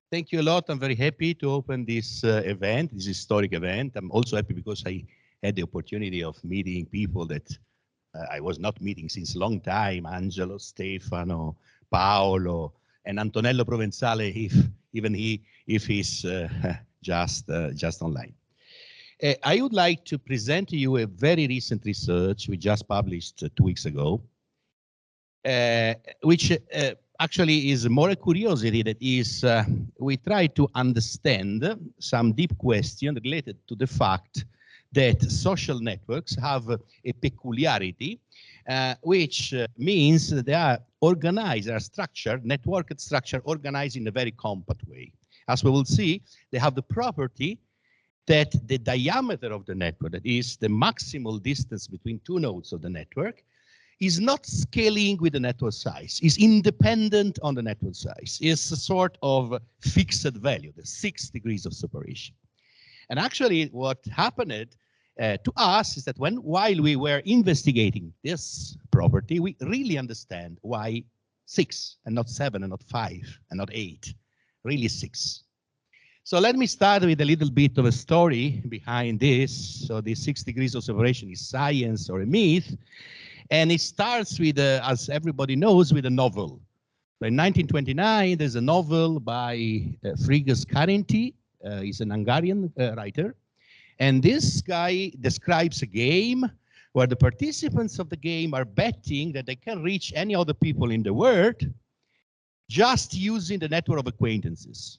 Thank you a lot. I'm very happy to open this event, this historic event. I'm also happy because I had the opportunity of meeting people that I was not meeting since a long time, Angelo, Stefano, Paolo, and Antonello Provenzale, if he's just online. I would like to present to you a very recent research we just published 2 weeks ago, which actually is more a curiosity. That is, we try to understand some deep question related to the fact that social networks have a peculiarity, which means they are organized, they are structured, networked structure organized in a very compact way. As we will see, they have the property that the diameter of the network, that is the maximal distance between two nodes of the network, is not scaling with the network size, is independent on the network size, is a sort of fixed value, the 6 degrees of separation. And actually what happened to us is that while we were investigating this property, we really understand why 6 and not 7 and not 5 and not 8, really 6. So let me start with a little bit of a story behind this. So the 6 degrees of separation is science or a myth. And it starts with, as everybody knows, with a novel. So in 1929, there's a novel by Frigyes Karinthy. He's an Hungarian writer. And this guy describes a game where the participants of the game are betting that they can reach any other people in the world just using the network of acquaintances.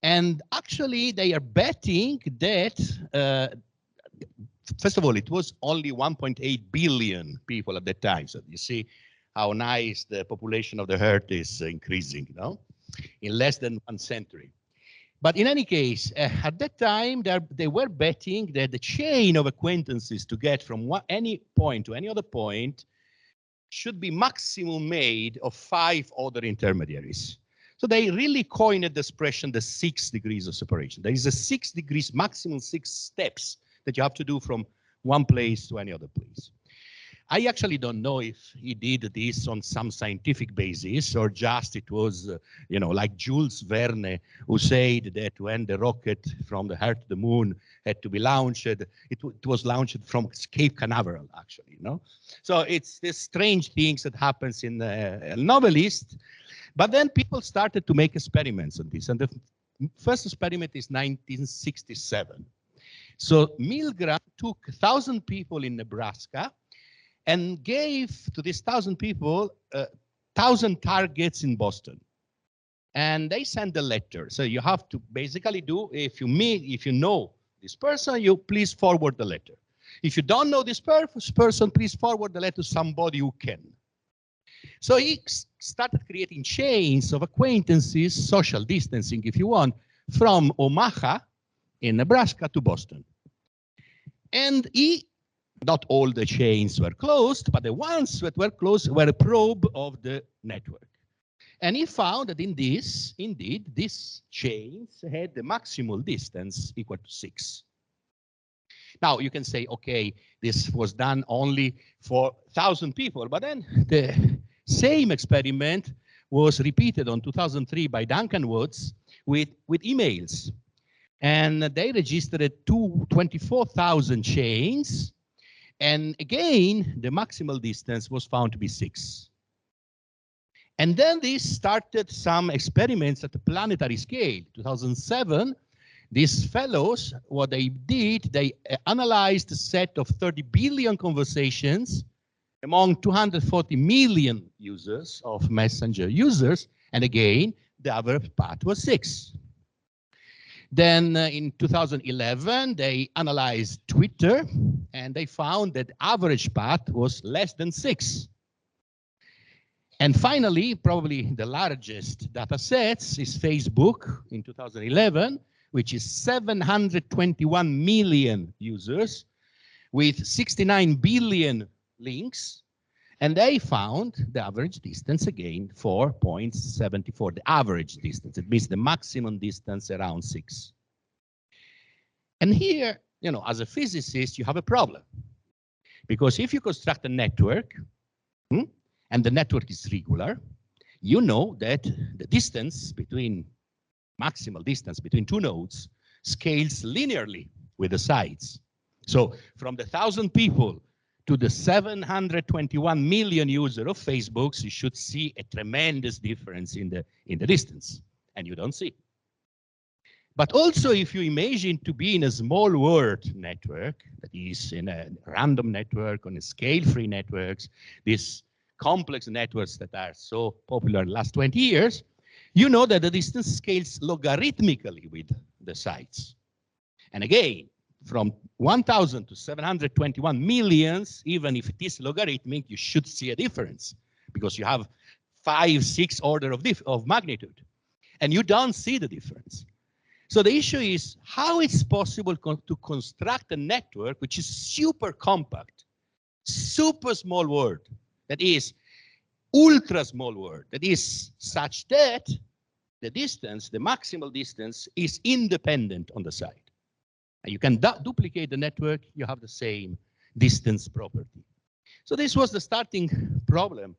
And actually, they are betting that first of all, it was only 1.8 billion people at that time. So you see how nice the population of the Earth is increasing, you know, in less than 1 century. But in any case, at that time, they were betting that the chain of acquaintances to get from any point to any other point should be maximum made of 5 other intermediaries. So they really coined the expression, the 6 degrees of separation. There is a 6 degrees, maximum 6 steps that you have to do from one place to any other place. I actually don't know if he did this on some scientific basis or just it was, you know, like Jules Verne, who said that when the rocket from the Earth to the moon had to be launched, it was launched from Cape Canaveral, actually, you know. So it's these strange things that happens in a novelist. But then people started to make experiments on this. And the first experiment is 1967. So Milgram took 1,000 people in Nebraska and gave to these 1,000 people 1,000 targets in Boston. And they sent a letter. So you have to basically do, if you know this person, you please forward the letter. If you don't know this person, please forward the letter to somebody who can. So he started creating chains of acquaintances, social distancing, if you want, from Omaha in Nebraska to Boston. And not all the chains were closed, but the ones that were closed were a probe of the network. And he found that indeed, these chains had the maximal distance equal to 6. Now you can say, okay, this was done only for 1,000 people, but then the same experiment was repeated on 2003 by Duncan Woods with emails. And they registered 24,000 chains. And again, the maximal distance was found to be 6. And then they started some experiments at the planetary scale. 2007, these fellows, what they did, they analyzed a set of 30 billion conversations among 240 million users of messenger users. And again, the average path was 6. Then in 2011, they analyzed Twitter, and they found that average path was less than 6. And finally, probably the largest data sets is Facebook in 2011, which is 721 million users with 69 billion links. And they found the average distance again, 4.74, the average distance. It means the maximum distance around 6. And here, you know, as a physicist, you have a problem. Because if you construct a network, and the network is regular, you know that the distance between maximal distance between two nodes, scales linearly with the sides. So from the 1,000 people to the 721 million users of Facebook, you should see a tremendous difference in the distance, and you don't see. But also, if you imagine to be in a small world network, that is in a random network, on a scale-free networks, these complex networks that are so popular in the last 20 years, you know that the distance scales logarithmically with the sides. And again, from 1,000 to 721 millions, even if it is logarithmic, you should see a difference because you have 5, 6 order of magnitude, and you don't see the difference. So the issue is how it's possible to construct a network which is super compact, super small world, that is ultra small world, that is such that the distance, the maximal distance, is independent on the side. And you can duplicate the network, you have the same distance property. So this was the starting problem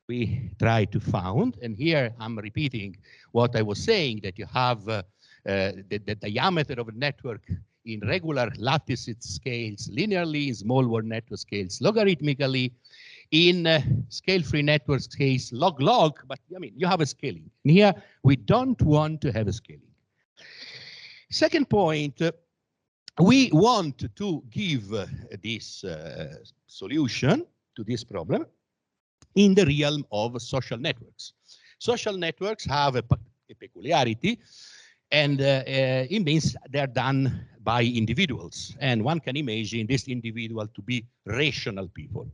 we tried to found. And here I'm repeating what I was saying, that you have the diameter of a network in regular lattice, it scales linearly, in small world network scales logarithmically, in scale-free network scales log-log, but I mean, you have a scaling. And here, we don't want to have a scaling. Second point, we want to give this solution to this problem in the realm of social networks. Social networks have a peculiarity, and it means they're done by individuals. And one can imagine this individual to be rational people.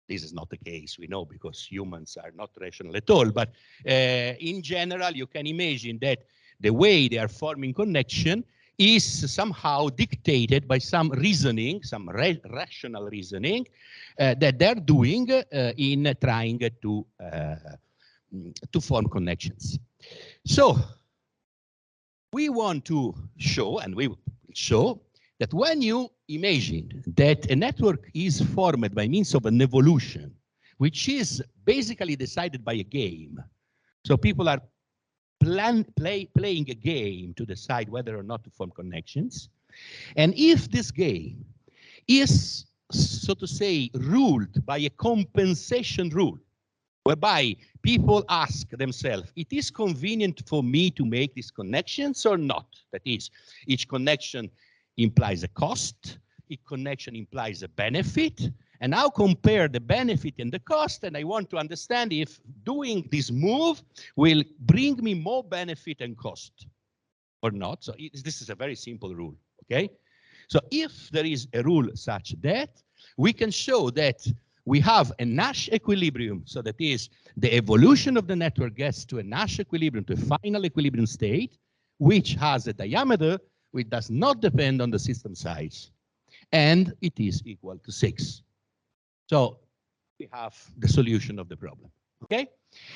This is not the case, we know, because humans are not rational at all. But in general, you can imagine that the way they are forming connection is somehow dictated by some reasoning, some rational reasoning that they're doing in trying to form connections. So we want to show, and we will show, that when you imagine that a network is formed by means of an evolution, which is basically decided by a game, so people are playing a game to decide whether or not to form connections, and if this game is, so to say, ruled by a compensation rule, whereby people ask themselves, it is convenient for me to make these connections or not? That is, each connection implies a cost, each connection implies a benefit, and now compare the benefit and the cost, and I want to understand if doing this move will bring me more benefit and cost or not. So this is a very simple rule, okay? So if there is a rule such that, we can show that we have a Nash equilibrium, so that is the evolution of the network gets to a Nash equilibrium, to a final equilibrium state, which has a diameter which does not depend on the system size, and it is equal to 6. So we have the solution of the problem, okay?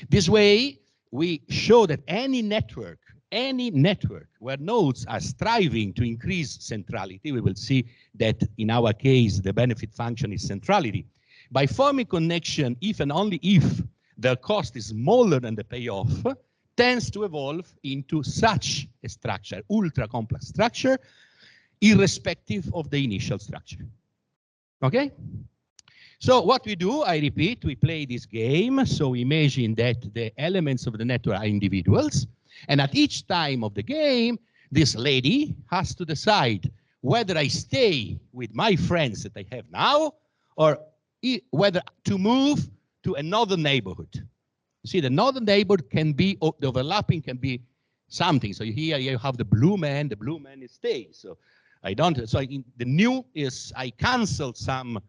This way, we show that any network where nodes are striving to increase centrality, we will see that in our case, the benefit function is centrality. By forming connection, if and only if the cost is smaller than the payoff, tends to evolve into such a structure, ultra complex structure, irrespective of the initial structure. Okay? So what we do, I repeat, we play this game. So we imagine that the elements of the network are individuals. And at each time of the game, this lady has to decide whether I stay with my friends that I have now, or whether to move to another neighborhood. You see, the northern neighborhood can be, the overlapping can be something. So here you have the blue man is stay. So I don't, so the new is I cancel some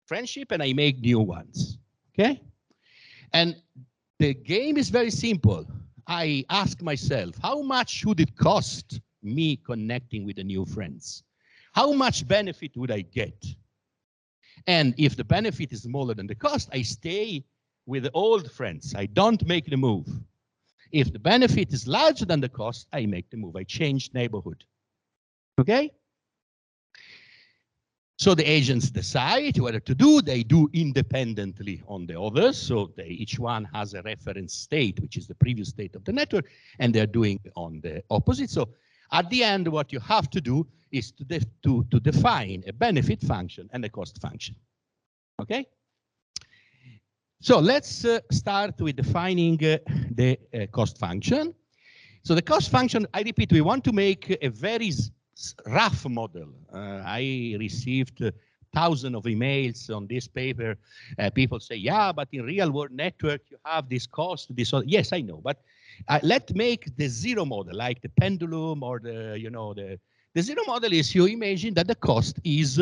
friendship and I make new ones, okay? And the game is very simple. I ask myself, how much should it cost me connecting with the new friends? How much benefit would I get? And if the benefit is smaller than the cost, I stay with the old friends. I don't make the move. If the benefit is larger than the cost, I make the move. I change neighborhood. Okay? So the agents decide whether to do. They do independently on the others. So each one has a reference state, which is the previous state of the network, and they're doing on the opposite. So at the end, what you have to do is to define a benefit function and a cost function. Okay? So let's start with defining the cost function. So the cost function, I repeat, we want to make a very rough model. I received thousands of emails on this paper. People say, yeah, but in real world network, you have this cost, this. Yes, I know, but let's make the zero model, like the pendulum or the zero model is you imagine that the cost is,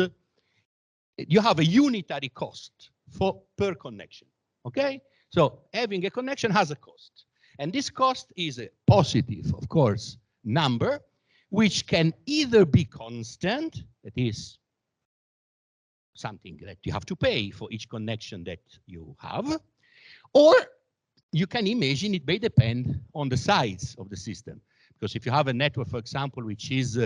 you have a unitary cost per connection, okay? So having a connection has a cost. And this cost is a positive, of course, number, which can either be constant, that is something that you have to pay for each connection that you have, or you can imagine it may depend on the size of the system. Because if you have a network, for example, which is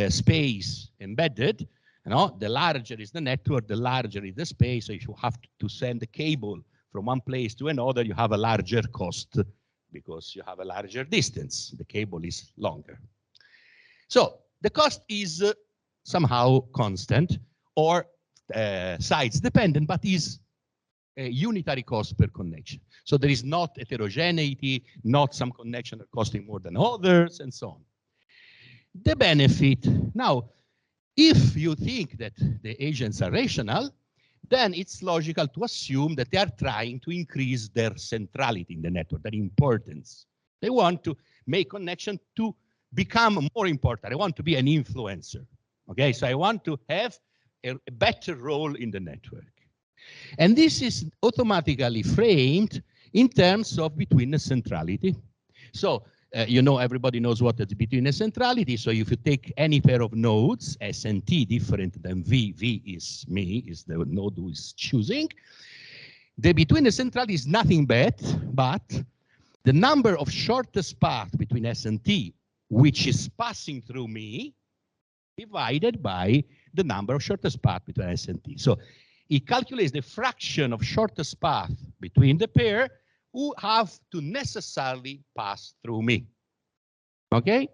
space embedded, the larger is the network, the larger is the space. So if you have to send a cable from one place to another, you have a larger cost because you have a larger distance. The cable is longer. So the cost is somehow constant or size dependent, but is a unitary cost per connection. So there is not heterogeneity, not some connection are costing more than others, and so on. The benefit. Now, if you think that the agents are rational, then it's logical to assume that they are trying to increase their centrality in the network, their importance. They want to make connection to become more important. I want to be an influencer. Okay, so I want to have a better role in the network. And this is automatically framed in terms of betweenness centrality. So, everybody knows what is betweenness centrality. So if you take any pair of nodes, S and T different than V, V is me, is the node who is choosing. The betweenness centrality is nothing but the number of shortest path between S and T, which is passing through me, divided by the number of shortest path between S and T. So it calculates the fraction of shortest path between the pair who have to necessarily pass through me. Okay?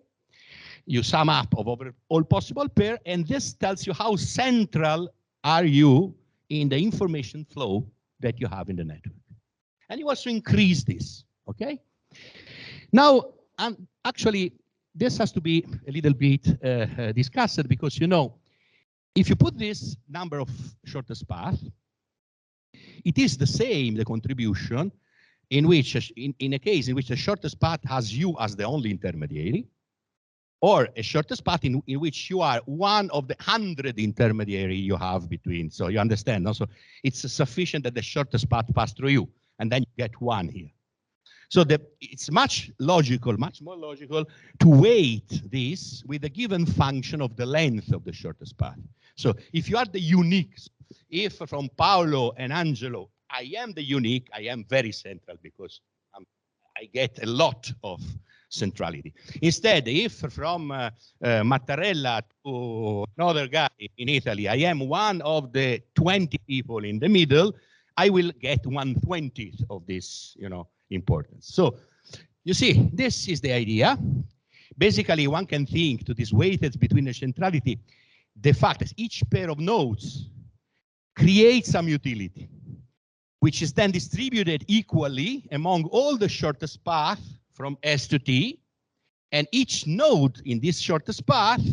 You sum up of all possible pair, and this tells you how central are you in the information flow that you have in the network. And you also increase this, okay? Now, actually, this has to be a little bit discussed because, if you put this number of shortest path, it is the same, the contribution, in which, in a case in which the shortest path has you as the only intermediary, or a shortest path in which you are one of the 100 intermediary you have between. So you understand, no? So it's sufficient that the shortest path pass through you, and then you get one here. So it's much more logical to weight this with a given function of the length of the shortest path. So if you are the unique, if from Paolo and Angelo, I am the unique, I am very central because I get a lot of centrality. Instead, if from Mattarella to another guy in Italy, I am one of the 20 people in the middle, I will get 1/20 of this, importance. So you see, this is the idea. Basically, one can think to this weighted between the centrality, the fact that each pair of nodes creates some utility, which is then distributed equally among all the shortest path from S to T, and each node in this shortest path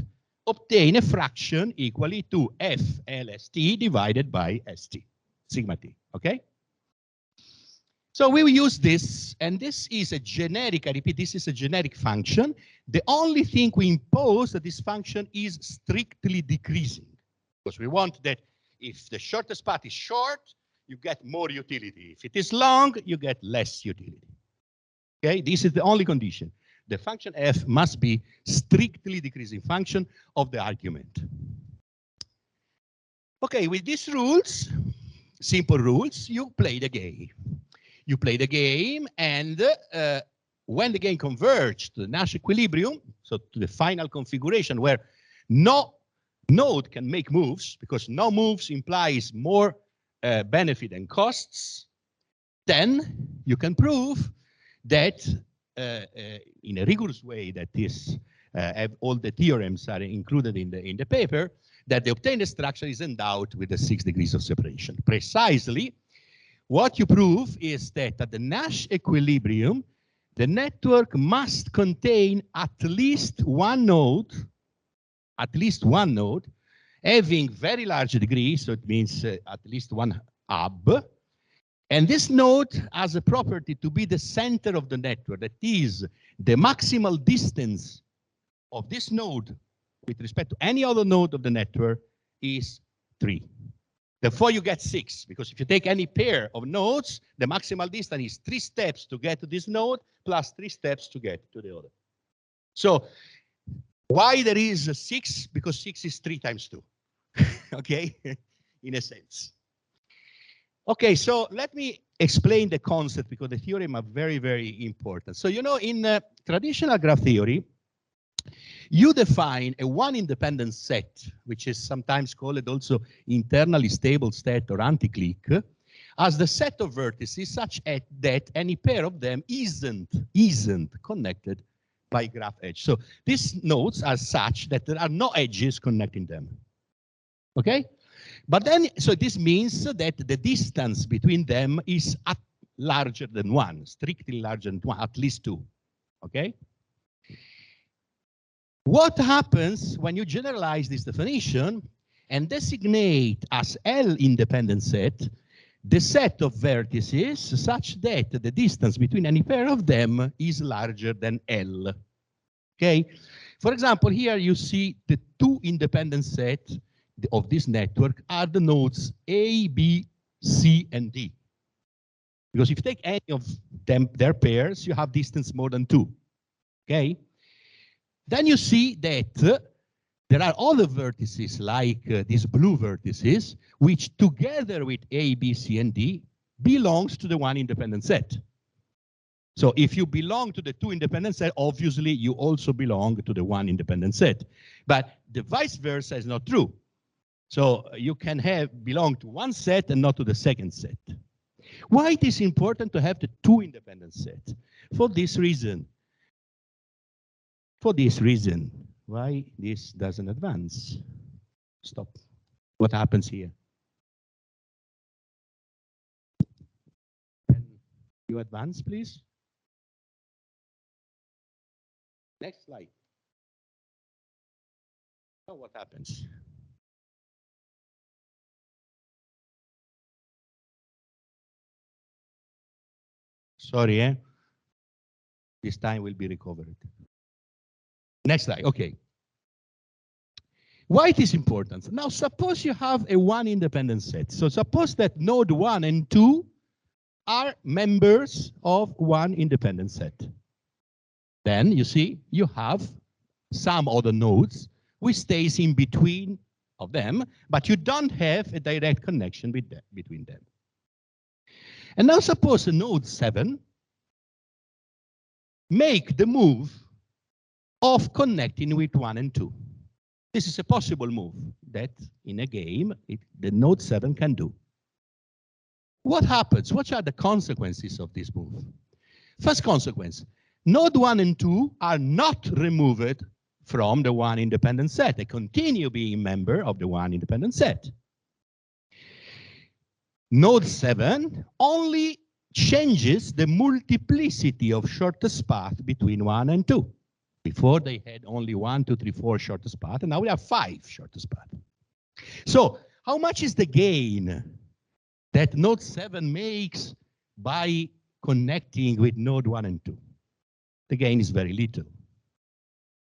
obtain a fraction equally to F LST divided by ST, sigma T, okay? So we will use this, and this is a generic, I repeat, this is a generic function. The only thing we impose that this function is strictly decreasing, because we want that if the shortest path is short, you get more utility. If it is long, you get less utility. Okay, this is the only condition. The function f must be strictly decreasing function of the argument. Okay, with these rules, simple rules, you play the game. You play the game, and when the game converges to the Nash equilibrium, so to the final configuration where no node can make moves, because no moves implies more benefit and costs, then you can prove that in a rigorous way, that is, all the theorems are included in the paper, that the obtained structure is endowed with the 6 degrees of separation. Precisely, what you prove is that at the Nash equilibrium, the network must contain at least one node, having very large degree, so it means at least one hub. And this node has a property to be the center of the network. That is, the maximal distance of this node with respect to any other node of the network is 3. Therefore, you get 6, because if you take any pair of nodes, the maximal distance is 3 steps to get to this node, plus 3 steps to get to the other. So why there is a 6? Because 6 is 3 times 2, okay, in a sense. Okay, so let me explain the concept, because the theorem are very, very important. So, you know, in traditional graph theory, you define a one-independent set, which is sometimes called also internally stable set or anti-clique, as the set of vertices such that any pair of them isn't connected by graph edge. So these nodes are such that there are no edges connecting them. Okay? But then, so this means that the distance between them is larger than 1, strictly larger than 1, at least 2. Okay? What happens when you generalize this definition and designate as L independent set the set of vertices such that the distance between any pair of them is larger than L? Okay? For example, here you see the 2 independent sets of this network are the nodes A, B, C, and D. Because if you take any of them, their pairs, you have distance more than 2. Okay? Then you see that there are other vertices like these blue vertices, which together with A, B, C, and D belongs to the one independent set. So if you belong to the 2 independent set, obviously you also belong to the 1 independent set. But the vice versa is not true. So you can belong to one set and not to the second set. Why it is important to have the 2 independent sets? For this reason. Why this doesn't advance? Stop. What happens here? Can you advance, please? Next slide. Now what happens? Sorry, this time will be recovered. Next slide, okay. Why it is important? Now, suppose you have a 1 independent set. So suppose that node 1 and 2 are members of 1 independent set. Then you see, you have some other nodes which stays in between of them, but you don't have a direct connection between them. And now suppose a node 7 make the move of connecting with 1 and 2. This is a possible move that in a game, the node 7 can do. What happens? What are the consequences of this move? First consequence, node 1 and 2 are not removed from the 1 independent set. They continue being member of the 1 independent set. Node 7 only changes the multiplicity of shortest path between 1 and 2. Before they had only 1, 2, 3, 4 shortest path, and now we have 5 shortest path. So how much is the gain that node 7 makes by connecting with node 1 and 2? The gain is very little,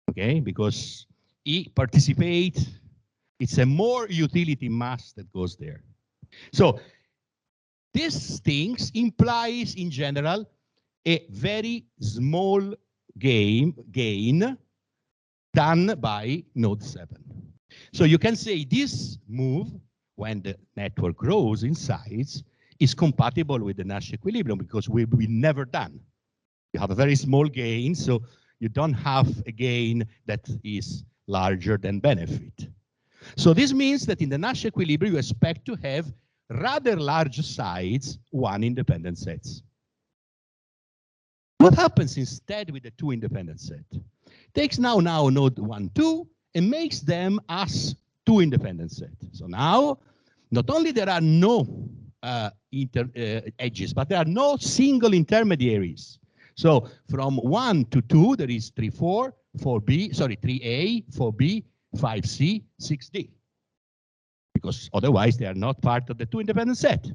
okay? Because it participates, it's a more utility mass that goes there. So these things implies in general a very small gain done by node 7. So you can say this move, when the network grows in size, is compatible with the Nash equilibrium because we never done. You have a very small gain, so you don't have a gain that is larger than benefit. So this means that in the Nash equilibrium, you expect to have rather large size, one independent sets. What happens instead with the two independent set? Takes now node 1, 2, and makes them as two independent sets. So now, not only there are no edges, but there are no single intermediaries. So from 1 to 2, there is 3, 4, 4B, sorry, 3A, 4B, 5C, 6D. Because otherwise they are not part of the two independent set.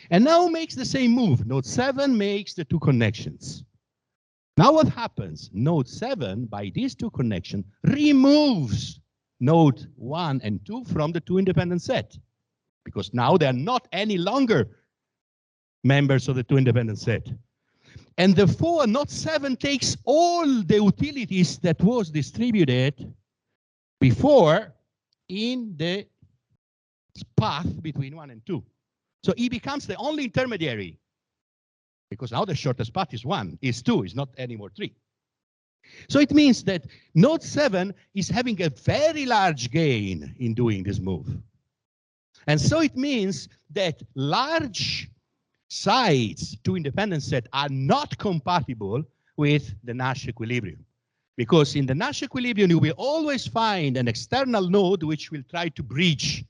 And now makes the same move. Node 7 makes the two connections. Now what happens? Node 7, by these two connections, removes node 1 and 2 from the two independent set. Because now they are not any longer members of the two independent set. And therefore, node 7 takes all the utilities that was distributed before in the path between 1 and 2. So he becomes the only intermediary, because now the shortest path is 1, is 2, is not anymore 3. So it means that node 7 is having a very large gain in doing this move. And so it means that large sides two independent sets are not compatible with the Nash equilibrium. Because in the Nash equilibrium, you will always find an external node which will try to bridge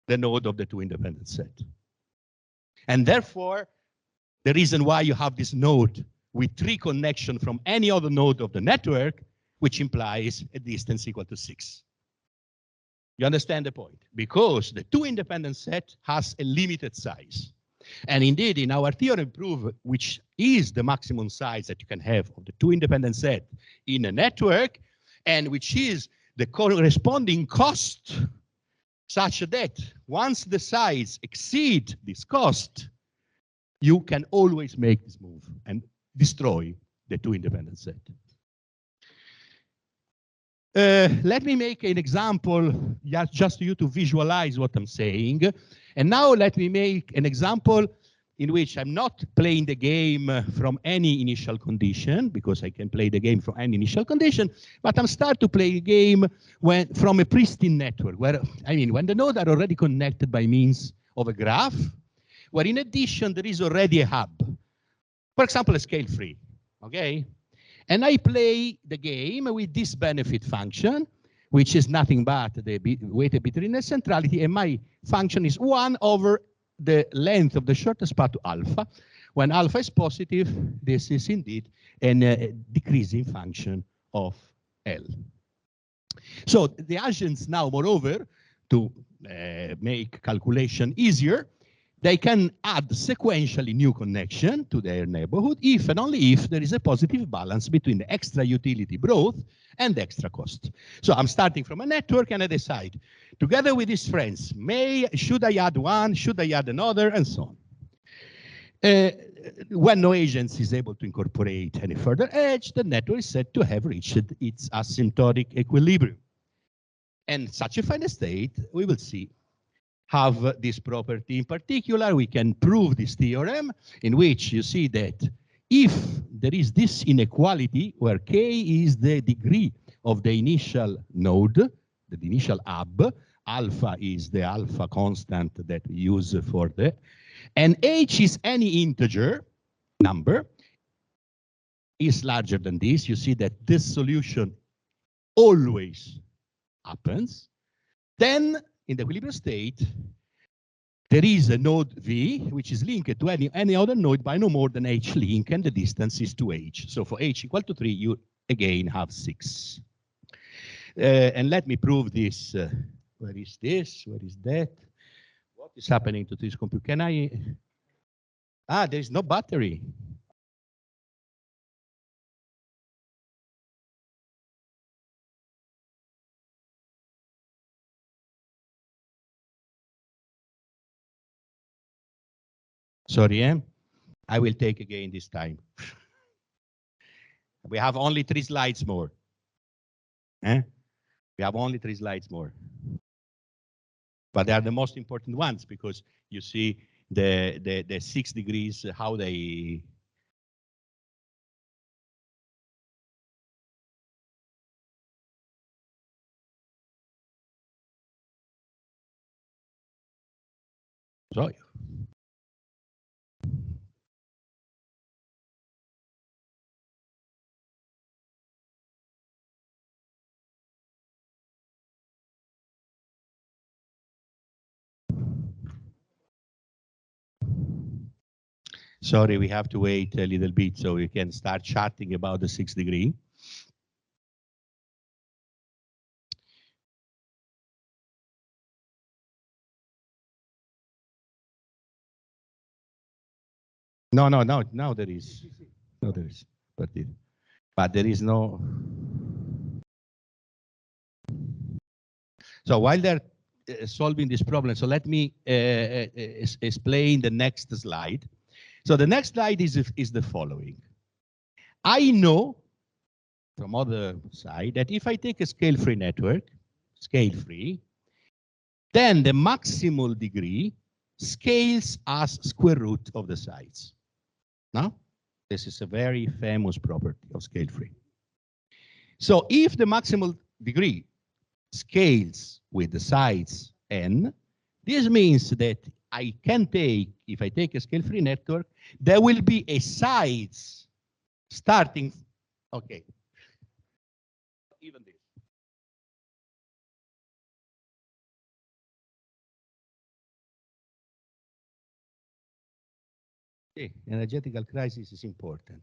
the node of the two independent set. And therefore, the reason why you have this node with 3 connections from any other node of the network, which implies a distance equal to 6. You understand the point? Because the two independent set has a limited size. And indeed, in our theorem proof, which is the maximum size that you can have of the two independent set in a network, and which is the corresponding cost, such that once the size exceeds this cost, you can always make this move and destroy the two independent set. Let me make an example just for you to visualize what I'm saying. And now let me make an example in which I'm not playing the game from any initial condition, because I can play the game from any initial condition, but I'm start to play a game from a pristine network, where, I mean, when the nodes are already connected by means of a graph, where in addition there is already a hub. For example, a scale free, okay? And I play the game with this benefit function, which is nothing but the weighted bitterness centrality, and my function is 1 over the length of the shortest path to alpha. When alpha is positive, this is indeed a decreasing function of L. So the agents now, moreover, to make calculation easier, they can add sequentially new connection to their neighborhood if and only if there is a positive balance between the extra utility growth and the extra cost. So I'm starting from a network and I decide, together with these friends, should I add one, should I add another, and so on. When no agent is able to incorporate any further edge, the network is said to have reached its asymptotic equilibrium. And such a final state, we will see, have this property. In particular, we can prove this theorem in which you see that if there is this inequality where k is the degree of the initial node, the initial hub, alpha is the alpha constant that we use for the, and h is any integer number, is larger than this, you see that this solution always happens, then in the equilibrium state, there is a node V, which is linked to any other node by no more than h link, and the distance is 2h. So for h equal to 3, you again have 6. And let me prove this. Where is this? Where is that? What is happening to this computer? Can I? Ah, there is no battery. Sorry, I will take again this time. We have only 3 slides more. We have only 3 slides more. But they are the most important ones because you see the 6 degrees, how they So, sorry, we have to wait a little bit so we can start chatting about the 6th degree. No, now there is. No, there is. But there is no. So while they're solving this problem, so let me explain the next slide. So the next slide is the following. I know from other side that if I take a scale-free network, scale-free, then the maximal degree scales as square root of the size. Now, this is a very famous property of scale-free. So if the maximal degree scales with the size n, this means that I can take, if I take a scale-free network, there will be a size starting, okay, even this. Okay, energetical crisis is important,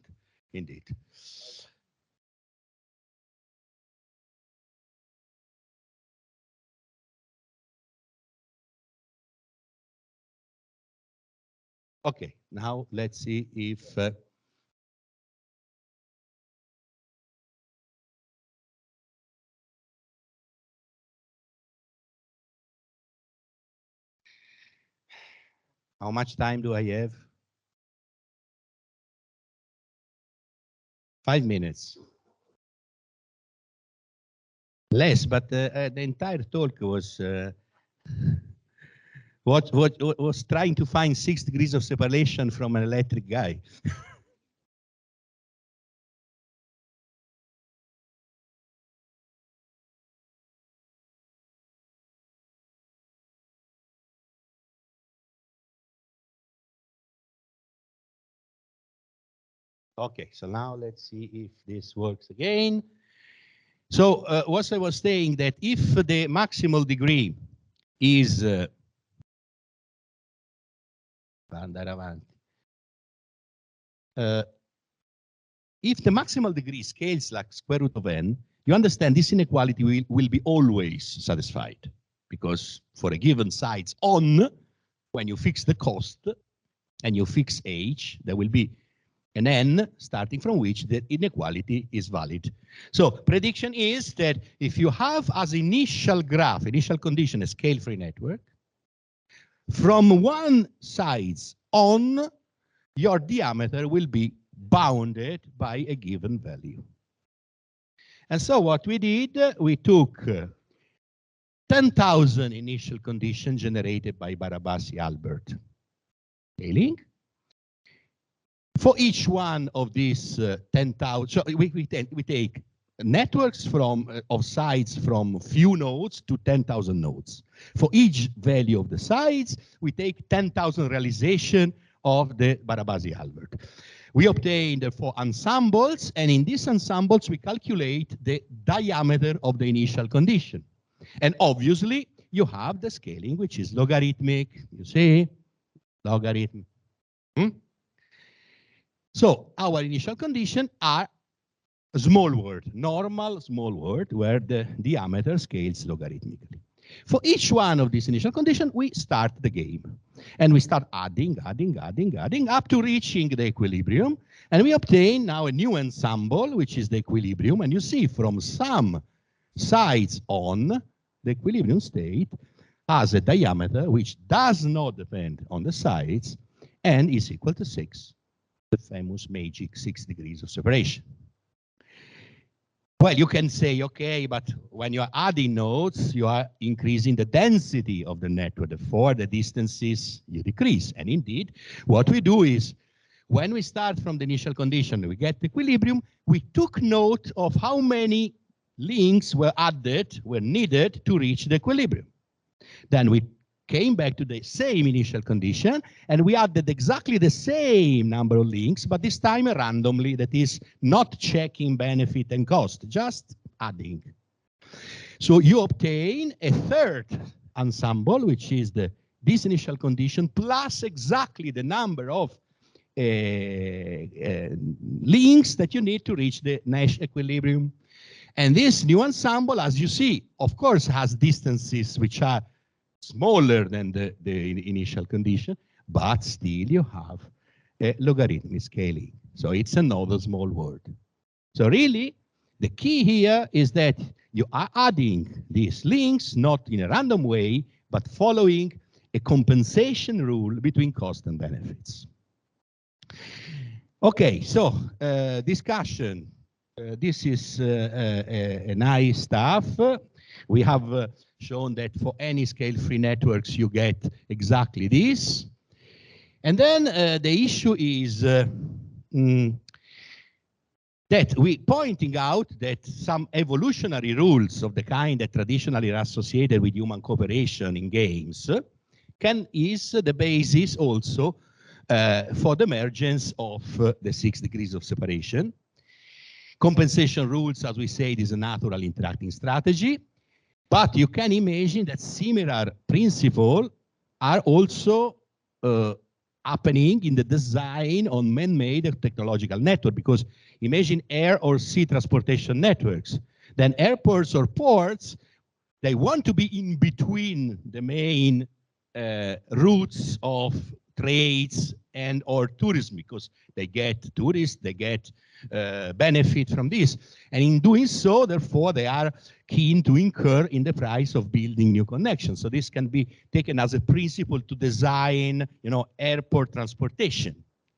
indeed. Okay, now let's see if how much time do I have? 5 minutes. Less, but the entire talk was was trying to find 6 degrees of separation from an electric guy. Okay, so now let's see if this works again. So what I was saying that if the maximal degree is if the maximal degree scales like square root of n, you understand this inequality will be always satisfied, because for a given size on, when you fix the cost and you fix h, there will be an n starting from which the inequality is valid. So prediction is that if you have as initial graph, initial condition, a scale-free network, from one size on, your diameter will be bounded by a given value. And so what we did, we took 10,000 initial conditions generated by Barabasi-Albert scaling. For each one of these 10,000, so we take networks of sites from few nodes to 10,000 nodes. For each value of the sites, we take 10,000 realization of the Barabasi-Albert. We obtain the 4 ensembles, and in these ensembles, we calculate the diameter of the initial condition. And obviously, you have the scaling, which is logarithmic. You see, logarithm. So our initial condition are a small word, normal small word, where the diameter scales logarithmically. For each one of these initial conditions, we start the game. And we start adding up to reaching the equilibrium. And we obtain now a new ensemble, which is the equilibrium. And you see from some sides on, the equilibrium state has a diameter which does not depend on the sides and is equal to 6. The famous magic 6 degrees of separation. Well, you can say, okay, but when you are adding nodes, you are increasing the density of the network. Therefore, the distances you decrease. And indeed, what we do is, when we start from the initial condition, we get equilibrium, we took note of how many links were added, were needed to reach the equilibrium. Then we came back to the same initial condition, and we added exactly the same number of links, but this time randomly, that is not checking benefit and cost, just adding. So you obtain a third ensemble, which is this initial condition plus exactly the number of links that you need to reach the Nash equilibrium. And this new ensemble, as you see, of course, has distances which are smaller than the initial condition, but still you have a logarithmic scaling. So it's another small word. So really, the key here is that you are adding these links, not in a random way, but following a compensation rule between cost and benefits. Okay, so discussion. This is a nice stuff. We have shown that for any scale-free networks, you get exactly this. And then the issue is that we pointing out that some evolutionary rules of the kind that traditionally are associated with human cooperation in games is the basis also for the emergence of the 6 degrees of separation. Compensation rules, as we said, is a natural interacting strategy, but you can imagine that similar principles are also happening in the design on man-made technological network, because imagine air or sea transportation networks. Then airports or ports, they want to be in between the main routes of trades and or tourism, because they get tourists, they get benefit from this. And in doing so, therefore, they are keen to incur in the price of building new connections. So this can be taken as a principle to design, airport transportation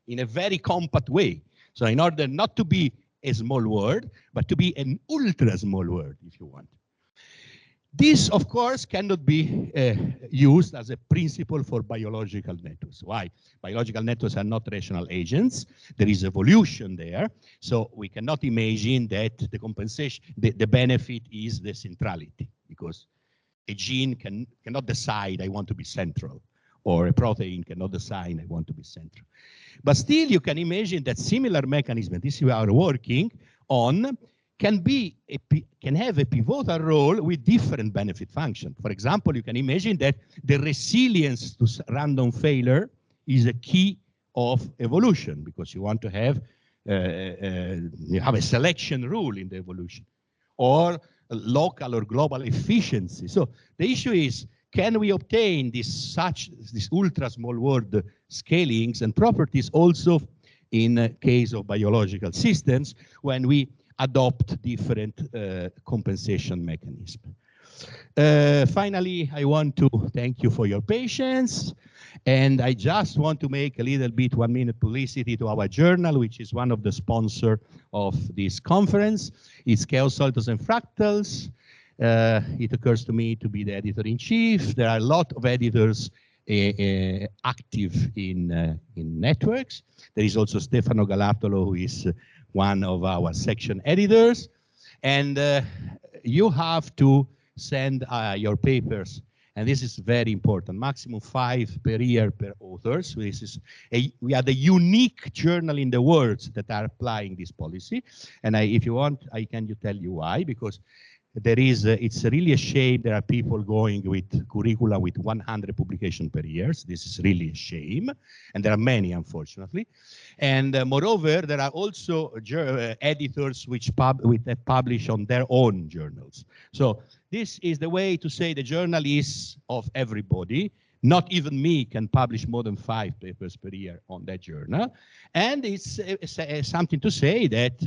in a very compact way. So in order not to be a small word, but to be an ultra small word, if you want. This, of course, cannot be used as a principle for biological networks. Why? Biological networks are not rational agents. There is evolution there. So we cannot imagine that the compensation, the benefit is the centrality, because a gene cannot decide I want to be central, or a protein cannot decide I want to be central. But still, you can imagine that similar mechanism, this we are working on, can have a pivotal role with different benefit function. For example, you can imagine that the resilience to random failure is a key of evolution, because you want to have a selection rule in the evolution, or local or global efficiency. So the issue is, can we obtain this ultra small word scalings and properties also in case of biological systems when we adopt different compensation mechanisms? Finally, I want to thank you for your patience. And I just want to make a little bit 1 minute publicity to our journal, which is one of the sponsors of this conference. It's Chaos Solidus and Fractals. It occurs to me to be the editor-in-chief. There are a lot of editors active in networks. There is also Stefano Galattolo, who is one of our section editors. And you have to send your papers. And this is very important, maximum 5 per year per author. So this is we are the unique journal in the world that are applying this policy. And if you want, I can tell you why, because there is, it's really a shame there are people going with curricula with 100 publications per year. So this is really a shame. And there are many, unfortunately. And moreover, there are also editors which publish on their own journals. So this is the way to say the journal is of everybody. Not even me can publish more than 5 papers per year on that journal. And it's something to say that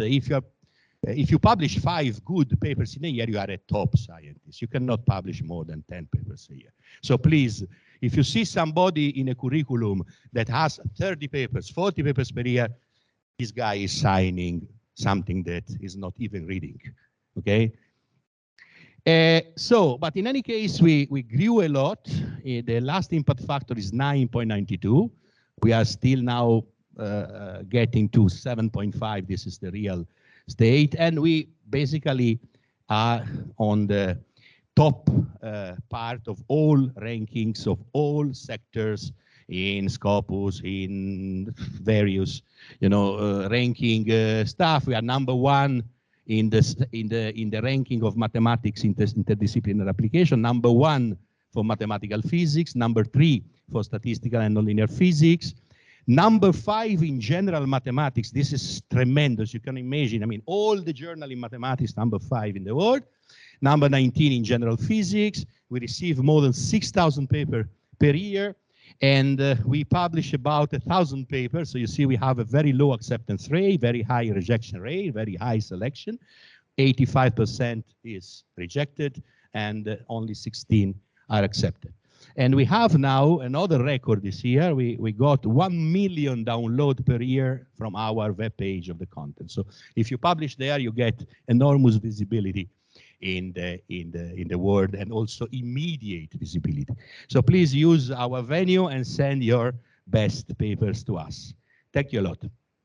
if you publish 5 good papers in a year, you are a top scientist. You cannot publish more than 10 papers a year. So please, if you see somebody in a curriculum that has 30 papers, 40 papers per year, this guy is signing something that is not even reading, okay? But in any case, we grew a lot. The last impact factor is 9.92. We are still now getting to 7.5. This is the real state, and we basically are on the top part of all rankings of all sectors in Scopus, in various, ranking stuff. We are #1 in the ranking of mathematics interdisciplinary application, #1 for mathematical physics, #3 for statistical and nonlinear physics, #5 in general mathematics. This is tremendous. You can imagine, I mean, all the journal in mathematics, #5 in the world. #19 in general physics. We receive more than 6,000 papers per year. And we publish about 1,000 papers. So you see we have a very low acceptance rate, very high rejection rate, very high selection. 85% is rejected, and only 16 are accepted. And we have now another record this year. We got 1 million downloads per year from our web page of the content. So if you publish there, you get enormous visibility in the world, and also immediate visibility. So please use our venue and send your best papers to us. Thank you a lot.